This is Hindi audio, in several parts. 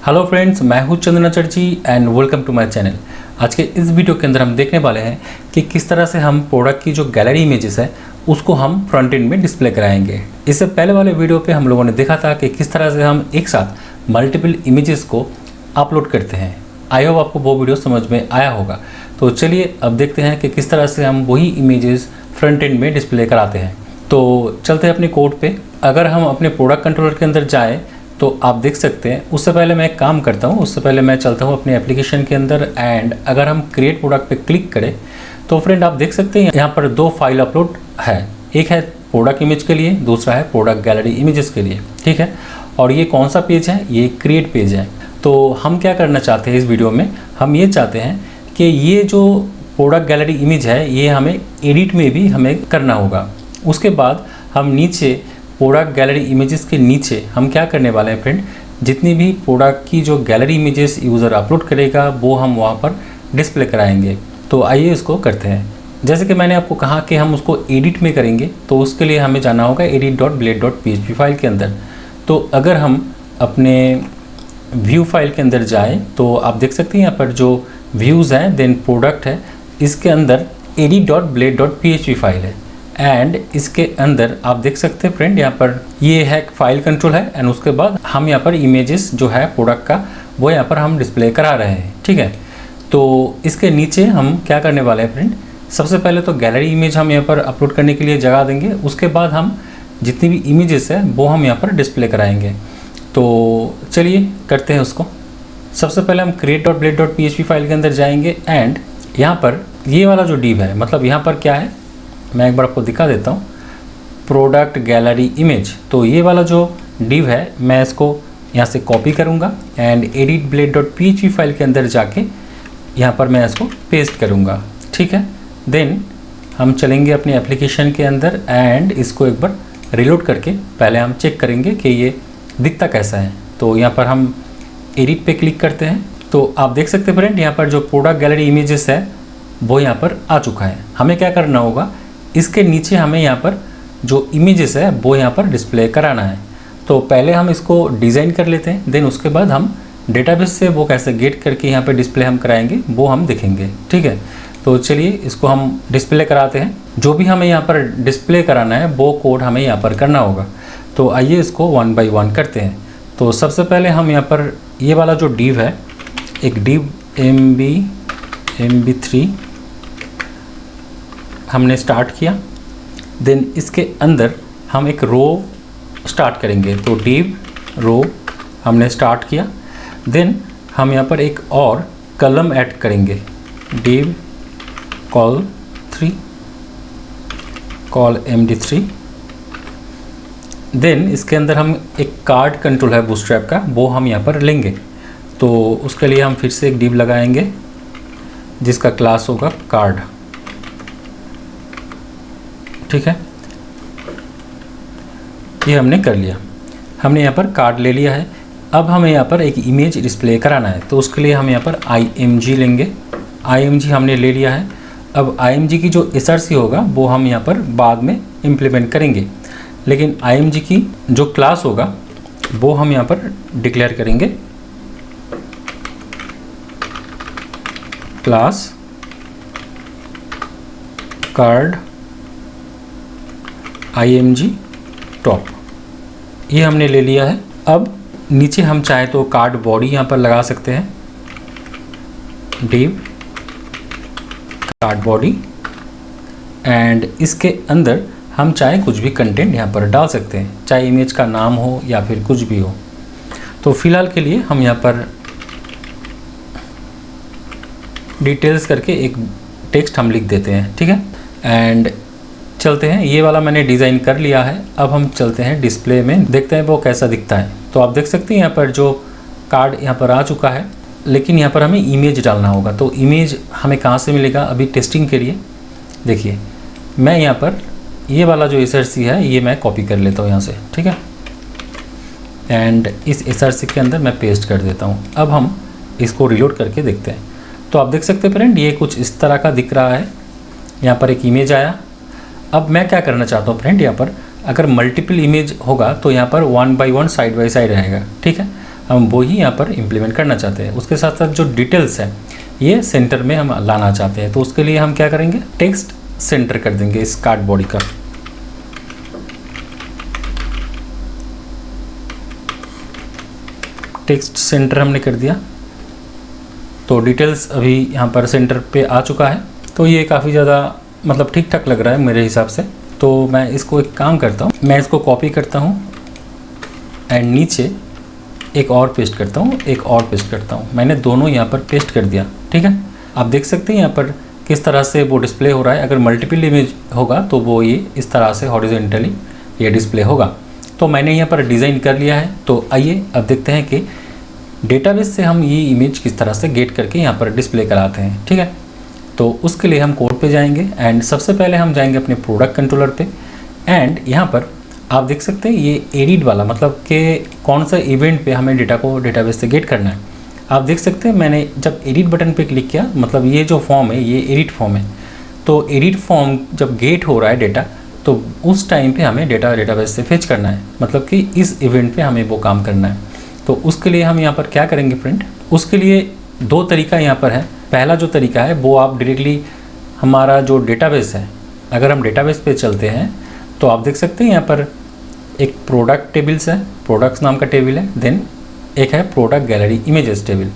हेलो फ्रेंड्स, मैं हूं Chandan Chatterjee and welcome to my channel. आज के इस वीडियो के अंदर हम देखने वाले हैं कि किस तरह से हम प्रोडक्ट की जो गैलरी इमेजेस है उसको हम फ्रंट एंड में डिस्प्ले कराएंगे। इससे पहले वाले वीडियो पे हम लोगों ने देखा था कि किस तरह से हम एक साथ मल्टीपल इमेजेस को अपलोड करते हैं। आई होप आपको वो वीडियो समझ में आया होगा। तो चलिए अब देखते हैं कि किस तरह से हम वही इमेजेस फ्रंट एंड में डिस्प्ले कराते हैं। तो चलते हैं अपने कोड पे। अगर हम अपने प्रोडक्ट कंट्रोलर के अंदर जाएँ तो आप देख सकते हैं। उससे पहले मैं एक काम करता हूँ, उससे पहले मैं चलता हूँ अपने एप्लीकेशन के अंदर एंड अगर हम क्रिएट प्रोडक्ट पे क्लिक करें तो फ्रेंड आप देख सकते हैं यहाँ पर दो फाइल अपलोड है। एक है प्रोडक्ट इमेज के लिए, दूसरा है प्रोडक्ट गैलरी इमेजेस के लिए, ठीक है। और ये कौन सा पेज है? ये क्रिएट पेज है। तो हम क्या करना चाहते हैं इस वीडियो में, हम ये चाहते हैं कि ये जो प्रोडक्ट गैलरी इमेज है ये हमें एडिट में भी हमें करना होगा। उसके बाद हम नीचे प्रोडक्ट गैलरी इमेजेस के नीचे हम क्या करने वाले हैं फ्रेंड, जितनी भी प्रोडक्ट की जो गैलरी इमेजेस यूज़र अपलोड करेगा वो हम वहाँ पर डिस्प्ले कराएंगे। तो आइए इसको करते हैं। जैसे कि मैंने आपको कहा कि हम उसको एडिट में करेंगे, तो उसके लिए हमें जाना होगा edit.blade.php फाइल के अंदर। तो अगर हम अपने व्यू फाइल के अंदर जाएँ तो आप देख सकते हैं यहाँ पर जो व्यूज़ हैं देन प्रोडक्ट है, इसके अंदर edit.blade.php फाइल है एंड इसके अंदर आप देख सकते हैं फ्रेंड यहाँ पर ये है फाइल कंट्रोल है एंड उसके बाद हम यहाँ पर इमेजेस जो है प्रोडक्ट का वो यहाँ पर हम डिस्प्ले करा रहे हैं, ठीक है। तो इसके नीचे हम क्या करने वाले हैं फ्रेंड, सबसे पहले तो गैलरी इमेज हम यहाँ पर अपलोड करने के लिए जगह देंगे। उसके बाद हम जितनी भी इमेजेस है वो हम यहाँ पर डिस्प्ले कराएंगे। तो चलिए करते हैं उसको। सबसे पहले हम create.blade.php फाइल के अंदर जाएंगे एंड यहाँ पर ये वाला जो डिव है, मतलब यहाँ पर क्या है मैं एक बार आपको दिखा देता हूँ, प्रोडक्ट गैलरी इमेज। तो ये वाला जो डिव है मैं इसको यहाँ से कॉपी करूँगा एंड edit.blade.php फाइल के अंदर जाके यहाँ पर मैं इसको पेस्ट करूँगा, ठीक है। देन हम चलेंगे अपने एप्लीकेशन के अंदर एंड इसको एक बार रिलोड करके पहले हम चेक करेंगे कि ये दिखता कैसा है। तो यहाँ पर हम एडिट पे क्लिक करते हैं तो आप देख सकते हैं फ्रेंड यहाँ पर जो प्रोडक्ट गैलरी इमेजेस है वो यहाँ पर आ चुका है। हमें क्या करना होगा, इसके नीचे हमें यहाँ पर जो इमेजेस है वो यहाँ पर डिस्प्ले कराना है। तो पहले हम इसको डिज़ाइन कर लेते हैं, देन उसके बाद हम डेटाबेस से वो कैसे गेट करके यहाँ पर डिस्प्ले हम कराएंगे वो हम देखेंगे, ठीक है। तो चलिए इसको हम डिस्प्ले कराते हैं। जो भी हमें यहाँ पर डिस्प्ले कराना है वो कोड हमें यहाँ पर करना होगा। तो आइए इसको वन बाई वन करते हैं। तो सबसे पहले हम यहाँ पर ये वाला जो डिव है, एक डिव MB3 हमने स्टार्ट किया। देन इसके अंदर हम एक रो स्टार्ट करेंगे। तो डिव रो हमने स्टार्ट किया। देन हम यहाँ पर एक और कलम ऐड करेंगे, डिव कॉल MD3। देन इसके अंदर हम एक कार्ड कंट्रोल है बूटस्ट्रैप का, वो हम यहाँ पर लेंगे। तो उसके लिए हम फिर से एक डिव लगाएंगे जिसका क्लास होगा कार्ड, ठीक है। ये हमने कर लिया, हमने यहाँ पर कार्ड ले लिया है। अब हमें यहाँ पर एक इमेज डिस्प्ले कराना है तो उसके लिए हम यहाँ पर IMG लेंगे। IMG हमने ले लिया है। अब IMG की जो SRC होगा वो हम यहाँ पर बाद में इम्प्लीमेंट करेंगे, लेकिन IMG की जो क्लास होगा वो हम यहाँ पर डिक्लेयर करेंगे, क्लास कार्ड IMG टॉप। ये हमने ले लिया है। अब नीचे हम चाहे तो कार्ड बॉडी यहाँ पर लगा सकते हैं, डिव कार्ड बॉडी एंड इसके अंदर हम चाहे कुछ भी कंटेंट यहाँ पर डाल सकते हैं, चाहे इमेज का नाम हो या फिर कुछ भी हो। तो फिलहाल के लिए हम यहाँ पर डिटेल्स करके एक टेक्स्ट हम लिख देते हैं, ठीक है। एंड चलते हैं, ये वाला मैंने डिज़ाइन कर लिया है। अब हम चलते हैं डिस्प्ले में, देखते हैं वो कैसा दिखता है। तो आप देख सकते हैं यहाँ पर जो कार्ड यहाँ पर आ चुका है, लेकिन यहाँ पर हमें इमेज डालना होगा। तो इमेज हमें कहाँ से मिलेगा अभी टेस्टिंग के लिए? देखिए मैं यहाँ पर ये वाला जो SRC है ये मैं कॉपी कर लेता हूँ यहाँ से, ठीक है। एंड इस SRC के अंदर मैं पेस्ट कर देता हूँ। अब हम इसको रिलोड करके देखते हैं। तो आप देख सकते हैं फ्रेंड ये कुछ इस तरह का दिख रहा है। यहाँ पर एक इमेज आया। अब मैं क्या करना चाहता हूँ फ्रेंड, यहाँ पर अगर मल्टीपल इमेज होगा तो यहाँ पर 1 बाई 1 साइड बाई साइड रहेगा, ठीक है। हम वो ही यहाँ पर इम्प्लीमेंट करना चाहते हैं। उसके साथ साथ जो डिटेल्स है ये सेंटर में हम लाना चाहते हैं, तो उसके लिए हम क्या करेंगे, टेक्स्ट सेंटर कर देंगे इस कार्ड बॉडी का। टेक्स्ट सेंटर हमने कर दिया, तो डिटेल्स अभी यहाँ पर सेंटर पे आ चुका है। तो ये काफ़ी ज़्यादा मतलब ठीक ठाक लग रहा है मेरे हिसाब से। तो मैं इसको एक काम करता हूँ, मैं इसको कॉपी करता हूँ एंड नीचे एक और पेस्ट करता हूँ, एक और पेस्ट करता हूँ। मैंने दोनों यहाँ पर पेस्ट कर दिया, ठीक है। आप देख सकते हैं यहाँ पर किस तरह से वो डिस्प्ले हो रहा है। अगर मल्टीपल इमेज होगा तो वो ये इस तरह से हॉरिजॉन्टली ये डिस्प्ले होगा। तो मैंने यहाँ पर डिज़ाइन कर लिया है। तो आइए अब देखते हैं कि डेटाबेस से हम ये इमेज किस तरह से गेट करके यहाँ पर डिस्प्ले कराते हैं, ठीक है। तो उसके लिए हम कोड पे जाएंगे एंड सबसे पहले हम जाएंगे अपने प्रोडक्ट कंट्रोलर पे एंड यहाँ पर आप देख सकते हैं ये एडिट वाला, मतलब कि कौन सा इवेंट पे हमें डेटा को डेटाबेस से गेट करना है। आप देख सकते हैं मैंने जब एडिट बटन पे क्लिक किया, मतलब ये जो फॉर्म है ये एडिट फॉर्म है। तो एडिट फॉर्म जब गेट हो रहा है डेटा, तो उस टाइम पे हमें डेटा डेटाबेस से फेच करना है, मतलब कि इस इवेंट पे हमें वो काम करना है। तो उसके लिए हम यहाँ पर क्या करेंगे फ्रेंड, उसके लिए दो तरीका यहाँ पर है। पहला जो तरीका है वो आप डायरेक्टली हमारा जो डेटाबेस है, अगर हम डेटाबेस पे चलते हैं तो आप देख सकते हैं यहाँ पर एक प्रोडक्ट टेबल्स है, प्रोडक्ट्स नाम का टेबल है, देन एक है प्रोडक्ट गैलरी इमेजेस टेबल।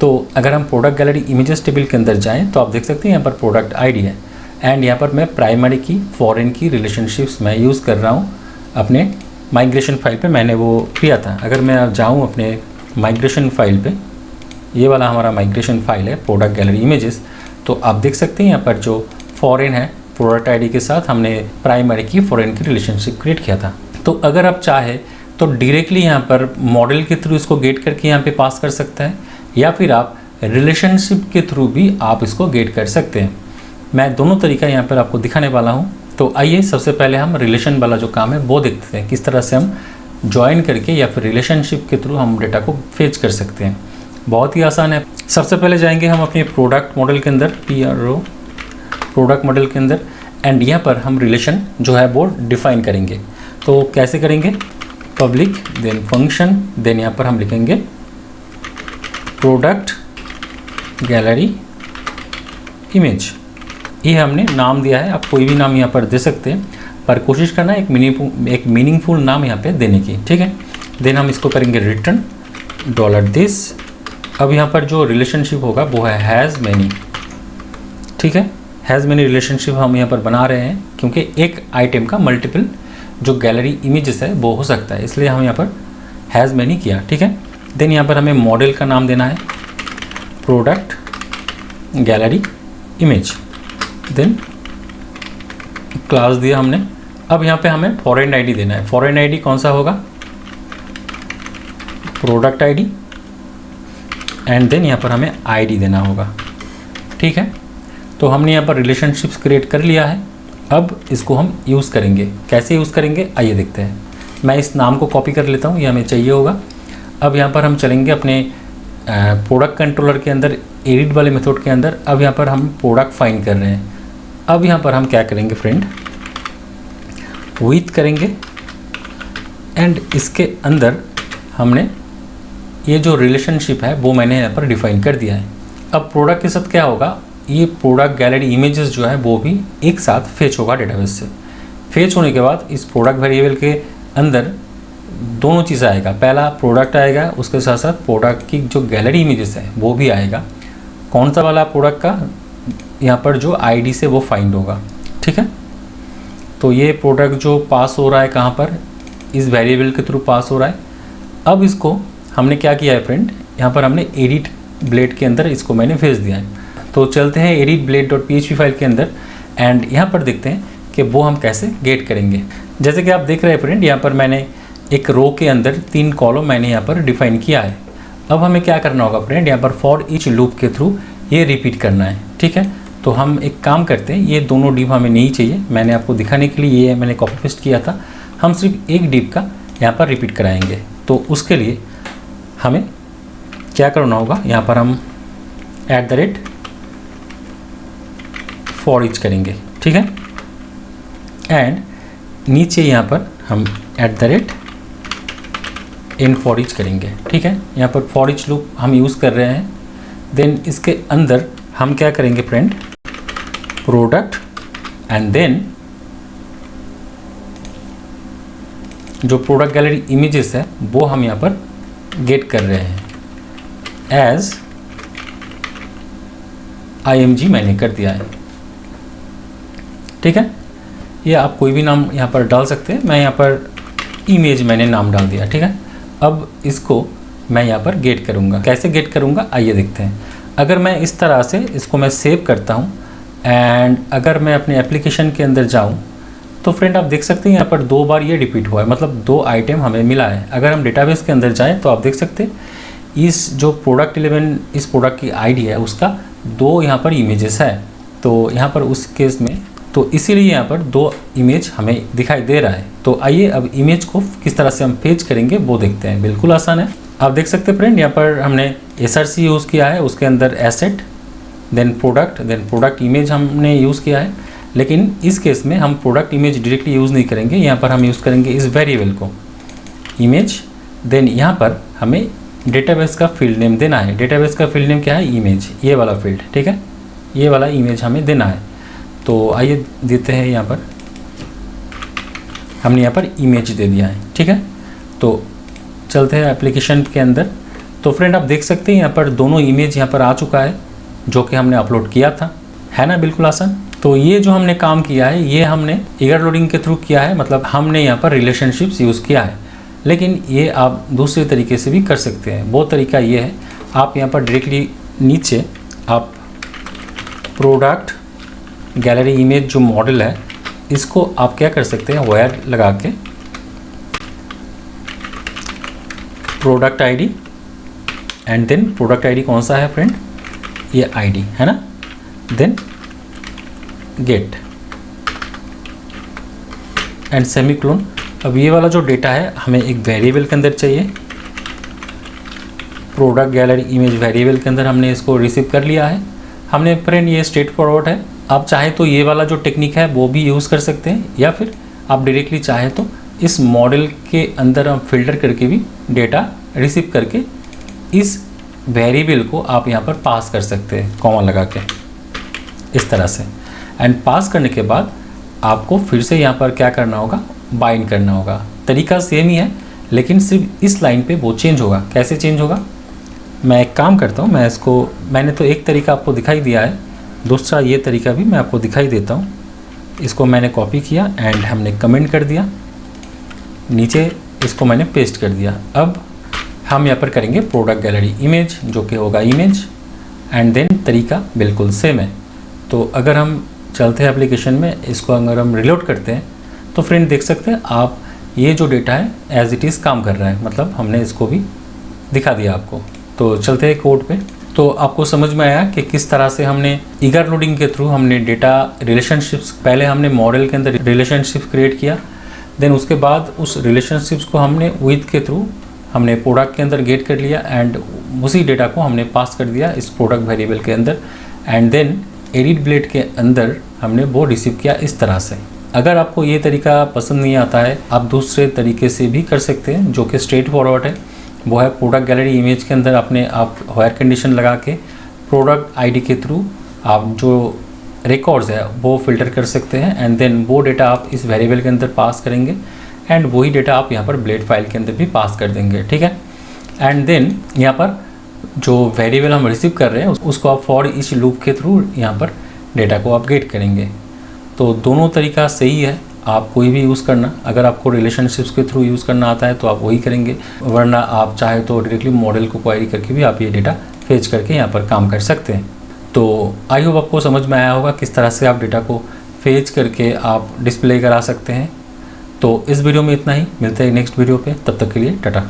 तो अगर हम प्रोडक्ट गैलरी इमेजेस टेबल के अंदर जाएं तो आप देख सकते हैं यहाँ पर प्रोडक्ट आईडी है एंड यहाँ पर मैं प्राइमरी की फॉरेन की रिलेशनशिप्स मैं यूज़ कर रहा हूँ अपने माइग्रेशन फाइल पे, मैंने वो किया था। अगर मैं जाऊँ अपने माइग्रेशन फाइल पे, ये वाला हमारा माइग्रेशन फाइल है प्रोडक्ट गैलरी इमेजेस, तो आप देख सकते हैं यहाँ पर जो फॉरेन है प्रोडक्ट आईडी के साथ हमने प्राइमरी की फॉरेन की रिलेशनशिप क्रिएट किया था। तो अगर आप चाहे तो डायरेक्टली यहाँ पर मॉडल के थ्रू इसको गेट करके यहाँ पे पास कर सकता है, या फिर आप रिलेशनशिप के थ्रू भी आप इसको गेट कर सकते हैं। मैं दोनों तरीका यहाँ पर आपको दिखाने वाला हूँ। तो आइए सबसे पहले हम रिलेशन वाला जो काम है वो देखते हैं, किस तरह से हम ज्वाइन करके या फिर रिलेशनशिप के थ्रू हम डेटा को फेच कर सकते हैं। बहुत ही आसान है। सबसे पहले जाएंगे हम अपने प्रोडक्ट मॉडल के अंदर, PRO प्रोडक्ट मॉडल के अंदर, एंड यहाँ पर हम रिलेशन जो है वो डिफाइन करेंगे। तो कैसे करेंगे, पब्लिक देन फंक्शन, देन यहाँ पर हम लिखेंगे प्रोडक्ट गैलरी इमेज। ये हमने नाम दिया है, आप कोई भी नाम यहाँ पर दे सकते हैं, पर कोशिश करना एक मीनिंगफुल नाम यहाँ पे देने की, ठीक है। देन हम इसको करेंगे रिटर्न $this। अब यहाँ पर जो रिलेशनशिप होगा वो है हैज़ मैनी, ठीक है। हैज़ मैनी रिलेशनशिप हम यहाँ पर बना रहे हैं क्योंकि एक आइटम का मल्टीपल जो गैलरी इमेजेस है वो हो सकता है, इसलिए हम यहाँ पर हैज़ मैनी किया, ठीक है। देन यहाँ पर हमें मॉडल का नाम देना है product gallery image, then class दिया हमने। अब यहाँ पे हमें फॉरेन आईडी देना है। फॉरेन आईडी कौन सा होगा, प्रोडक्ट आईडी, एंड देन यहाँ पर हमें आईडी देना होगा, ठीक है। तो हमने यहाँ पर रिलेशनशिप्स क्रिएट कर लिया है। अब इसको हम यूज़ करेंगे। कैसे यूज़ करेंगे आइए देखते हैं। मैं इस नाम को कॉपी कर लेता हूँ, ये हमें चाहिए होगा। अब यहाँ पर हम चलेंगे अपने प्रोडक्ट कंट्रोलर के अंदर, एडिट वाले मेथड के अंदर। अब यहाँ पर हम प्रोडक्ट फाइंड कर रहे हैं। अब यहाँ पर हम क्या करेंगे फ्रेंड, विथ करेंगे एंड इसके अंदर हमने ये जो रिलेशनशिप है वो मैंने यहाँ पर डिफाइन कर दिया है। अब प्रोडक्ट के साथ क्या होगा, ये प्रोडक्ट गैलरी इमेजेस जो है वो भी एक साथ फेच होगा डेटाबेस से। फेच होने के बाद इस प्रोडक्ट वेरिएबल के अंदर दोनों चीज़ आएगा, पहला प्रोडक्ट आएगा, उसके साथ साथ प्रोडक्ट की जो गैलरी इमेजेस है वो भी आएगा। कौन सा वाला प्रोडक्ट का, यहाँ पर जो आईडी से वो फाइंड होगा, ठीक है। तो ये प्रोडक्ट जो पास हो रहा है कहाँ पर, इस वेरिएबल के थ्रू पास हो रहा है। अब इसको हमने क्या किया है फ्रेंड, यहाँ पर हमने एडिट ब्लेड के अंदर इसको मैंने भेज दिया है। तो चलते हैं एडिट blade.php फाइल के अंदर एंड यहाँ पर देखते हैं कि वो हम कैसे गेट करेंगे। जैसे कि आप देख रहे हैं फ्रेंड, यहाँ पर मैंने एक रो के अंदर 3 कॉलम मैंने यहाँ पर डिफाइन किया है। अब हमें क्या करना होगा फ्रेंड, यहाँ पर फॉर ईच लूप के थ्रू ये रिपीट करना है, ठीक है। तो हम एक काम करते हैं, ये दोनों डिव हमें नहीं चाहिए, मैंने आपको दिखाने के लिए ये मैंने कॉपी पेस्ट किया था। हम सिर्फ एक डिव का यहाँ पर रिपीट कराएंगे। तो उसके लिए हमें क्या करना होगा, यहाँ पर हम @for each करेंगे, ठीक है। एंड नीचे यहाँ पर हम इन फॉर ईच करेंगे। ठीक है, यहाँ पर फॉर ईच लूप हम यूज़ कर रहे हैं। देन इसके अंदर हम क्या करेंगे फ्रेंड, प्रोडक्ट एंड देन जो प्रोडक्ट गैलरी इमेजेस है वो हम यहाँ पर गेट कर रहे हैं एज IMG मैंने कर दिया है। ठीक है, ये आप कोई भी नाम यहाँ पर डाल सकते हैं। मैं यहाँ पर इमेज मैंने नाम डाल दिया। ठीक है, अब इसको मैं यहाँ पर गेट करूँगा। कैसे गेट करूँगा आइए देखते हैं। अगर मैं इस तरह से इसको मैं सेव करता हूँ एंड अगर मैं अपने एप्लीकेशन के अंदर जाऊँ तो फ्रेंड आप देख सकते हैं यहाँ पर 2 बार ये रिपीट हुआ है, मतलब 2 आइटम हमें मिला है। अगर हम डेटाबेस के अंदर जाएँ तो आप देख सकते हैं इस जो प्रोडक्ट 11 इस प्रोडक्ट की ID है उसका 2 यहाँ पर इमेजेस है। तो यहाँ पर उस केस में तो इसीलिए यहाँ पर 2 इमेज हमें दिखाई दे रहा है। तो आइए अब इमेज को किस तरह से हम फेच करेंगे वो देखते हैं। बिल्कुल आसान है। आप देख सकते हैं फ्रेंड यहाँ पर हमने SRC यूज़ किया है, उसके अंदर एसेट देन प्रोडक्ट इमेज हमने यूज़ किया है। लेकिन इस केस में हम प्रोडक्ट इमेज डायरेक्टली यूज़ नहीं करेंगे, यहाँ पर हम यूज़ करेंगे इस वेरिएबल को इमेज। देन यहाँ पर हमें डेटाबेस का फील्ड नेम देना है। डेटाबेस का फील्ड नेम क्या है, इमेज, ये वाला फील्ड। ठीक है, ये वाला इमेज हमें देना है। तो आइए देते हैं, यहाँ पर हमने यहाँ पर इमेज दे दिया है। ठीक है, तो चलते हैं एप्लीकेशन के अंदर। तो फ्रेंड आप देख सकते हैं यहाँ पर दोनों इमेज यहाँ पर आ चुका है जो कि हमने अपलोड किया था, है ना, बिल्कुल आसान। तो ये जो हमने काम किया है ये हमने ईगर लोडिंग के थ्रू किया है, मतलब हमने यहाँ पर रिलेशनशिप्स यूज़ किया है। लेकिन ये आप दूसरे तरीके से भी कर सकते हैं। वो तरीका ये है, आप यहाँ पर डायरेक्टली नीचे आप प्रोडक्ट गैलरी इमेज जो मॉडल है इसको आप क्या कर सकते हैं, वायर लगा के product ID and then product ID कौन सा है फ्रेंड, ये ID है ना, देन गेट एंड सेमीकोलन। अब ये वाला जो डेटा है हमें एक वेरिएबल के अंदर चाहिए। प्रोडक्ट गैलरी इमेज वेरिएबल के अंदर हमने इसको रिसीव कर लिया है हमने फ्रेंड। ये स्ट्रेट फॉरवर्ड है। आप चाहे तो ये वाला जो टेक्निक है वो भी यूज़ कर सकते हैं, या फिर आप डायरेक्टली चाहे तो इस मॉडल के अंदर हम फिल्टर करके भी डेटा रिसीव करके इस वेरिएबल को आप यहाँ पर पास कर सकते हैं कॉमा लगा के इस तरह से। एंड पास करने के बाद आपको फिर से यहाँ पर क्या करना होगा, बाइंड करना होगा। तरीका सेम ही है लेकिन सिर्फ इस लाइन पे वो चेंज होगा। कैसे चेंज होगा, मैं एक काम करता हूँ, मैंने तो एक तरीका आपको दिखाई दिया है, दूसरा ये तरीका भी मैं आपको दिखाई देता हूँ। इसको मैंने कॉपी किया एंड हमने कमेंट कर दिया, नीचे इसको मैंने पेस्ट कर दिया। अब हम यहाँ पर करेंगे प्रोडक्ट गैलरी इमेज जो कि होगा इमेज एंड देन तरीका बिल्कुल सेम है। तो अगर हम चलते हैं एप्लीकेशन में, इसको अगर हम रिलोड करते हैं तो फ्रेंड देख सकते हैं आप ये जो डेटा है एज इट इज़ काम कर रहा है, मतलब हमने इसको भी दिखा दिया आपको। तो चलते हैं कोड पे। तो आपको समझ में आया कि किस तरह से हमने ईगर लोडिंग के थ्रू हमने डेटा रिलेशनशिप्स, पहले हमने मॉडल के अंदर रिलेशनशिप क्रिएट किया, देन उसके बाद उस रिलेशनशिप्स को हमने विथ के थ्रू हमने प्रोडक्ट के अंदर गेट कर लिया एंड उसी डेटा को हमने पास कर दिया इस प्रोडक्ट वेरिएबल के अंदर एंड देन एडिट ब्लेड के अंदर हमने वो रिसीव किया इस तरह से। अगर आपको ये तरीका पसंद नहीं आता है आप दूसरे तरीके से भी कर सकते हैं जो कि स्ट्रेट फॉरवर्ड है। वो है प्रोडक्ट गैलरी इमेज के अंदर अपने आप वायर कंडीशन लगा के प्रोडक्ट ID के थ्रू आप जो रिकॉर्ड्स है वो फिल्टर कर सकते हैं एंड देन वो डेटा आप इस वेरिएबल के अंदर पास करेंगे एंड वही डेटा आप यहाँ पर ब्लेड फाइल के अंदर भी पास कर देंगे। ठीक है, एंड देन यहाँ पर जो वेरिएबल हम रिसीव कर रहे हैं उसको आप फॉर ईच लूप के थ्रू यहाँ पर डेटा को अपडेट करेंगे। तो दोनों तरीका सही है, आप कोई भी यूज़ करना। अगर आपको रिलेशनशिप्स के थ्रू यूज़ करना आता है तो आप वही करेंगे, वरना आप चाहे तो डायरेक्टली मॉडल को क्वायरी करके भी आप ये डेटा फेच करके यहाँ पर काम कर सकते हैं। तो आई होप आपको समझ में आया होगा किस तरह से आप डेटा को फेच करके आप डिस्प्ले करा सकते हैं। तो इस वीडियो में इतना ही, मिलते हैं नेक्स्ट वीडियो पे, तब तक के लिए टाटा।